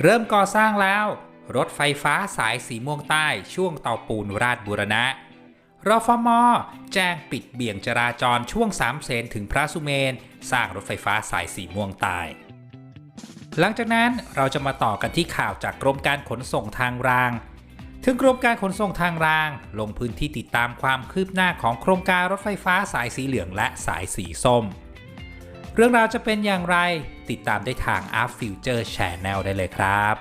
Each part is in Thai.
เริ่มก่อสร้างแล้วรถไฟฟ้าสายสีม่วงใต้ช่วงเตาปูนราชบูรณะรฟม.แจ้งปิดเบี่ยงจราจรช่วง3 เสนถึงพระสุเมนสร้างรถไฟฟ้าสายสีม่วงใต้หลังจากนั้นเราจะมาต่อกันที่ข่าวจากกรมการขนส่งทางรางถึงกรมการขนส่งทางรางลงพื้นที่ติดตามความคืบหน้าของโครงการรถไฟฟ้าสายสีเหลืองและสายสีส้มเรื่องราวจะเป็นอย่างไรติดตามได้ทาง Up Future Channel ได้เลยครับ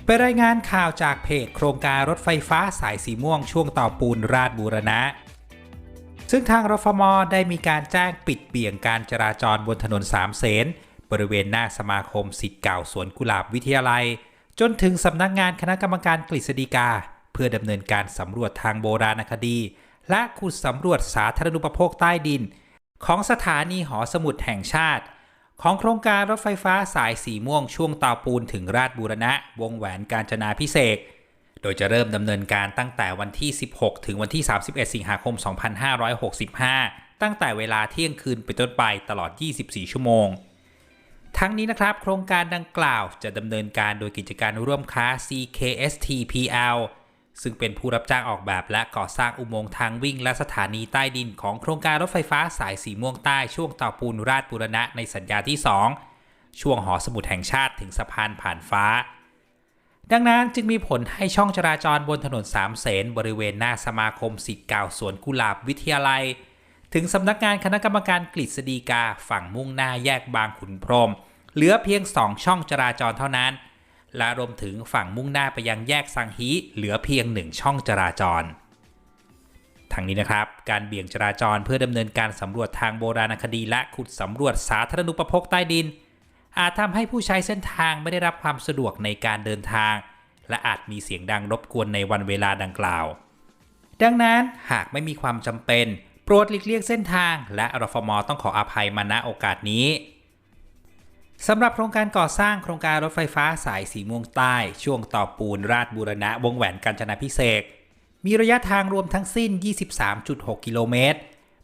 ไปรายงานข่าวจากเพจโครงการรถไฟฟ้าสายสีม่วงช่วงต่อปูนราชบูรณะซึ่งทางรฟม.ได้มีการแจ้งปิดเบี่ยงการจราจรบนถนน3 เสนบริเวณหน้าสมาคมศิษย์เก่าสวนกุหลาบวิทยาลัยจนถึงสำนักงานคณะกรรมการกฤษฎีกาเพื่อดำเนินการสำรวจทางโบราณคดีและขุดสำรวจสาธารณูปโภคใต้ดินของสถานีหอสมุดแห่งชาติของโครงการรถไฟฟ้าสายสีม่วงช่วงเตาปูนถึงราชบูรณะวงแหวนกาญจนาภิเษกโดยจะเริ่มดำเนินการตั้งแต่วันที่16ถึงวันที่31สิงหาคม2565ตั้งแต่เวลาเที่ยงคืนเป็นต้นไปตลอด24 ชั่วโมงทั้งนี้นะครับโครงการดังกล่าวจะดำเนินการโดยกิจการร่วมค้า CKSTPL ซึ่งเป็นผู้รับจ้างออกแบบและก่อสร้างอุโมงค์ทางวิ่งและสถานีใต้ดินของโครงการรถไฟฟ้าสายสีม่วงใต้ช่วงเตาปูนราชบูรณะในสัญญาที่2ช่วงหอสมุดแห่งชาติถึงสะพานผ่านฟ้าดังนั้นจึงมีผลให้ช่องจราจรบนถนน3 เสนบริเวณหน้าสมาคมศิษย์เก่าสวนกุหลาบวิทยาลัยถึงสำนักงานคณะกรรมการกฤษฎีกาฝั่งมุ่งหน้าแยกบางขุนพรหมเหลือเพียง2 ช่องจราจรเท่านั้นและรวมถึงฝั่งมุ่งหน้าไปยังแยกสังฮีเหลือเพียง1 ช่องจราจรทั้งนี้นะครับการเบี่ยงจราจรเพื่อดำเนินการสำรวจทางโบราณคดีและขุดสำรวจสาธารณูปโภคใต้ดินอาจทำให้ผู้ใช้เส้นทางไม่ได้รับความสะดวกในการเดินทางและอาจมีเสียงดังรบกวนในวันเวลาดังกล่าวดังนั้นหากไม่มีความจำเป็นโปรดหลีกเลี่ยงเส้นทางและรฟม.ต้องขออภัยมาณโอกาสนี้สำหรับโครงการก่อสร้างโครงการรถไฟฟ้าสายสีม่วงใต้ช่วงต่อปูนราชบูรณะวงแหวนกาญจนาภิเษกมีระยะทางรวมทั้งสิ้น 23.6 กิโลเมตร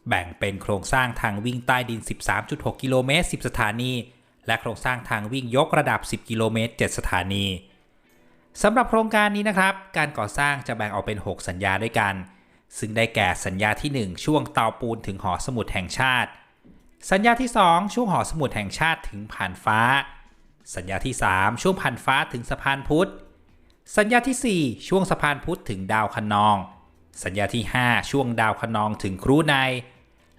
แบ่งเป็นโครงสร้างทางวิ่งใต้ดิน 13.6 กิโลเมตร10 สถานีและโครงสร้างทางวิ่งยกระดับ10 กิโลเมตร7 สถานีสำหรับโครงการนี้นะครับการก่อสร้างจะแบ่งออกเป็น6 สัญญาด้วยกันซึ่งได้แก่สัญญาที่1ช่วงเตาปูนถึงหอสมุดแห่งชาติสัญญาที่2ช่วงหอสมุดแห่งชาติถึงผ่านฟ้าสัญญาที่3ช่วงผ่านฟ้าถึงสะพานพุทธสัญญาที่4ช่วงสะพานพุทธถึงดาวคะนองสัญญาที่5ช่วงดาวคะนองถึงครูใน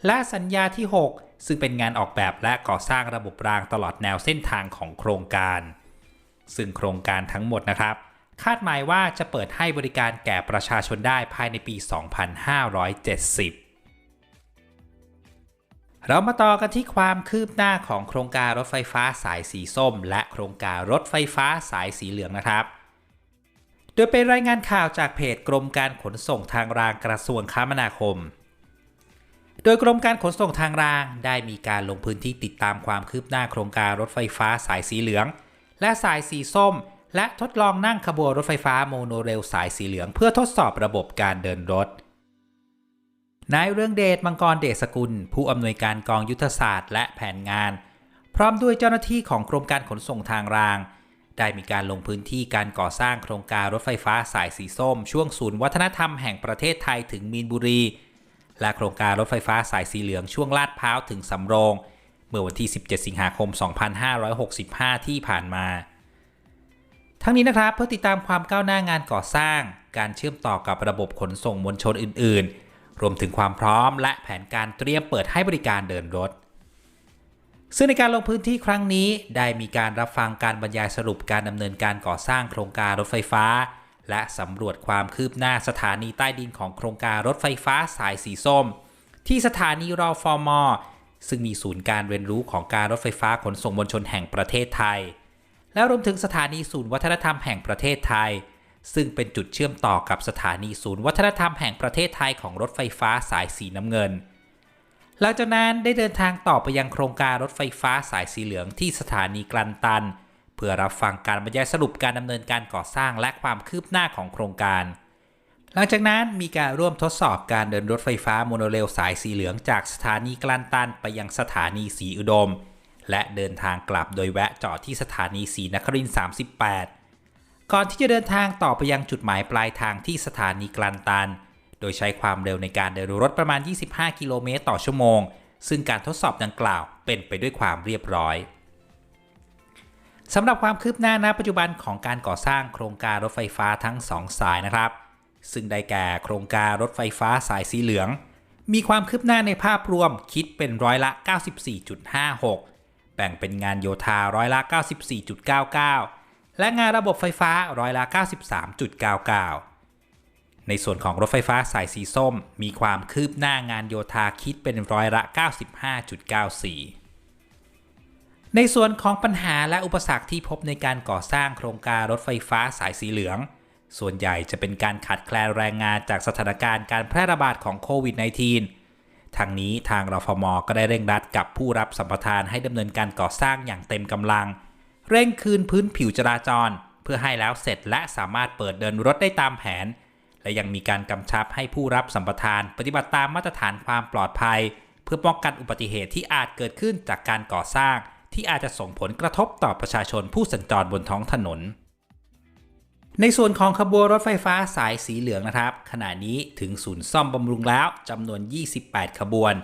และสัญญาที่6ซึ่งเป็นงานออกแบบและก่อสร้างระบบรางตลอดแนวเส้นทางของโครงการซึ่งโครงการทั้งหมดนะครับคาดหมายว่าจะเปิดให้บริการแก่ประชาชนได้ภายในปี 2570เรามาต่อกันที่ความคืบหน้าของโครงการรถไฟฟ้าสายสีส้มและโครงการรถไฟฟ้าสายสีเหลืองนะครับโดยเป็นรายงานข่าวจากเพจกรมการขนส่งทางรางกระทรวงคมนาคมโดยกรมการขนส่งทางรางได้มีการลงพื้นที่ติดตามความคืบหน้าโครงการรถไฟฟ้าสายสีเหลืองและสายสีส้มและทดลองนั่งขบวนรถไฟฟ้าโมโนเรลสายสีเหลืองเพื่อทดสอบระบบการเดินรถนายเรืองเดชมังกรเดชสกุลผู้อำนวยการกองยุทธศาสตร์และแผนงานพร้อมด้วยเจ้าหน้าที่ของกรมการขนส่งทางรางได้มีการลงพื้นที่การก่อสร้างโครงการรถไฟฟ้าสายสีส้มช่วงศูนย์วัฒนธรรมแห่งประเทศไทยถึงมีนบุรีและโครงการรถไฟฟ้าสายสีเหลืองช่วงลาดพร้าวถึงสำโรงเมื่อวันที่17สิงหาคม2565ที่ผ่านมาทั้งนี้นะครับเพื่อติดตามความก้าวหน้างานก่อสร้างการเชื่อมต่อกับระบบขนส่งมวลชนอื่นๆรวมถึงความพร้อมและแผนการเตรียมเปิดให้บริการเดินรถซึ่งในการลงพื้นที่ครั้งนี้ได้มีการรับฟังการบรรยายสรุปการดำเนินการก่อสร้างโครงการรถไฟฟ้าและสำรวจความคืบหน้าสถานีใต้ดินของโครงการรถไฟฟ้าสายสีส้มที่สถานีรฟม.ซึ่งมีศูนย์การเรียนรู้ของการรถไฟฟ้าขนส่งมวลชนแห่งประเทศไทยและรวมถึงสถานีศูนย์วัฒนธรรมแห่งประเทศไทยซึ่งเป็นจุดเชื่อมต่อกับสถานีศูนย์วัฒนธรรมแห่งประเทศไทยของรถไฟฟ้าสายสีน้ำเงินหลังจากนั้นได้เดินทางต่อไปยังโครงการรถไฟฟ้าสายสีเหลืองที่สถานีกลันตันเพื่อรับฟังการบรรยายสรุปการดำเนินการก่อสร้างและความคืบหน้าของโครงการหลังจากนั้นมีการร่วมทดสอบการเดินรถไฟฟ้าโมโนเรลสายสีเหลืองจากสถานีกลันตันไปยังสถานีศรีอุดม และเดินทางกลับโดยแวะจอดที่สถานีศรีนครินทร์38ก่อนที่จะเดินทางต่อไปยังจุดหมายปลายทางที่สถานีกลันตันโดยใช้ความเร็วในการเดินรถประมาณ25กิโลเมตรต่อชั่วโมงซึ่งการทดสอบดังกล่าวเป็นไปด้วยความเรียบร้อยสำหรับความคืบหน้าณปัจจุบันของการก่อสร้างโครงการรถไฟฟ้าทั้ง2สายนะครับซึ่งได้แก่โครงการรถไฟฟ้าสายสีเหลืองมีความคืบหน้าในภาพรวมคิดเป็นร้อยละ 94.56 แบ่งเป็นงานโยธาร้อยละ 94.99 และงานระบบไฟฟ้าร้อยละ 93.99 ในส่วนของรถไฟฟ้าสายสีส้มมีความคืบหน้างานโยธาคิดเป็นร้อยละ 95.94 ในส่วนของปัญหาและอุปสรรคที่พบในการก่อสร้างโครงการรถไฟฟ้าสายสีเหลืองส่วนใหญ่จะเป็นการขาดแคลนแรงงานจากสถานการณ์การแพร่ระบาดของโควิด -19 ทางนี้ทางรฟม.ก็ได้เร่งรัดกับผู้รับสัมปทานให้ดำเนินการก่อสร้างอย่างเต็มกำลังเร่งคืนพื้นผิวจราจรเพื่อให้แล้วเสร็จและสามารถเปิดเดินรถได้ตามแผนและยังมีการกำชับให้ผู้รับสัมปทานปฏิบัติตามมาตรฐานความปลอดภัยเพื่อป้องกันอุบัติเหตุที่อาจเกิดขึ้นจากการก่อสร้างที่อาจจะส่งผลกระทบต่อประชาชนผู้สัญจรบนท้องถนนในส่วนของขบวนรถไฟฟ้าสายสีเหลืองนะครับขณะนี้ถึงศูนย์ซ่อมบำรุงแล้วจำนวน28ขบวน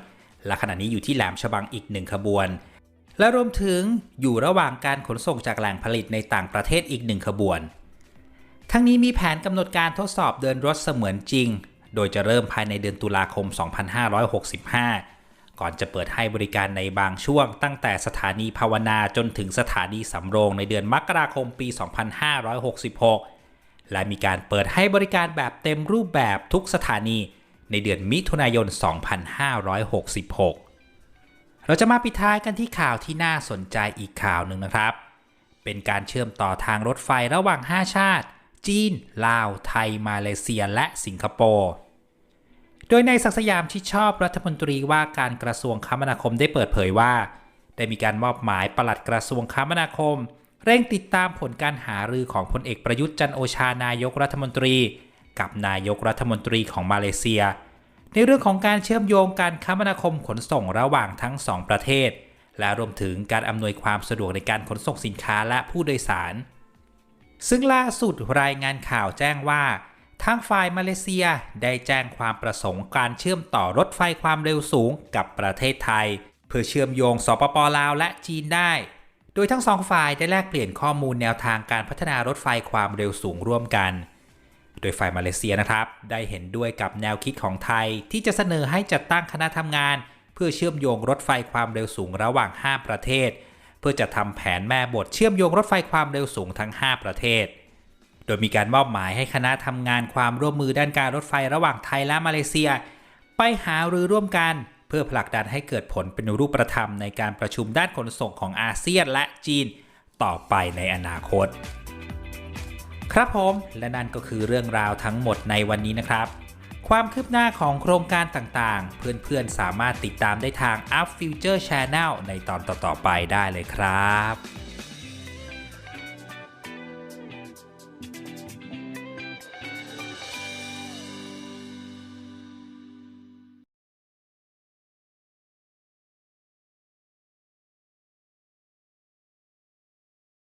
และขณะนี้อยู่ที่แหลมฉบังอีก1ขบวนและรวมถึงอยู่ระหว่างการขนส่งจากแหล่งผลิตในต่างประเทศอีก1ขบวนทั้งนี้มีแผนกำหนดการทดสอบเดินรถเสมือนจริงโดยจะเริ่มภายในเดือนตุลาคม 2565 ก่อนจะเปิดให้บริการในบางช่วงตั้งแต่สถานีภาวนาจนถึงสถานีสำโรงในเดือนมกราคมปี 2566 และมีการเปิดให้บริการแบบเต็มรูปแบบทุกสถานีในเดือนมิถุนายน 2566 เราจะมาปิดท้ายกันที่ข่าวที่น่าสนใจอีกข่าวหนึ่งนะครับเป็นการเชื่อมต่อทางรถไฟระหว่าง5ชาติจีนลาวไทยมาเลเซียและสิงคโปร์โดยในศักดิ์สยามชิดชอบรัฐมนตรีว่าการกระทรวงคมนาคมได้เปิดเผยว่าได้มีการมอบหมายปลัดกระทรวงคมนาคมเร่งติดตามผลการหารือของพลเอกประยุทธ์จันทร์โอชานายกรัฐมนตรีกับนายกรัฐมนตรีของมาเลเซียในเรื่องของการเชื่อมโยงการคมนาคมขนส่งระหว่างทั้ง2ประเทศและรวมถึงการอำนวยความสะดวกในการขนส่งสินค้าและผู้โดยสารซึ่งล่าสุดรายงานข่าวแจ้งว่าทางฝ่ายมาเลเซียได้แจ้งความประสงค์การเชื่อมต่อรถไฟความเร็วสูงกับประเทศไทยเพื่อเชื่อมโยงสปป.ลาวและจีนได้โดยทั้งสองฝ่ายได้แลกเปลี่ยนข้อมูลแนวทางการพัฒนารถไฟความเร็วสูงร่วมกันโดยฝ่ายมาเลเซียนะครับได้เห็นด้วยกับแนวคิดของไทยที่จะเสนอให้จัดตั้งคณะทำงานเพื่อเชื่อมโยงรถไฟความเร็วสูงระหว่าง5ประเทศเพื่อจะทำแผนแม่บทเชื่อมโยงรถไฟความเร็วสูงทั้ง5ประเทศโดยมีการมอบหมายให้คณะทำงานความร่วมมือด้านการรถไฟระหว่างไทยและมาเลเซียไปหารือร่วมกันเพื่อผลักดันให้เกิดผลเป็นรูปธรรมในการประชุมด้านขนส่งของอาเซียนและจีนต่อไปในอนาคตครับผมและนั่นก็คือเรื่องราวทั้งหมดในวันนี้นะครับความคืบหน้าของโครงการต่างๆเพื่อนๆสามารถติดตามได้ทาง Up Future Channel ในตอนต่อๆไปได้เลยครับ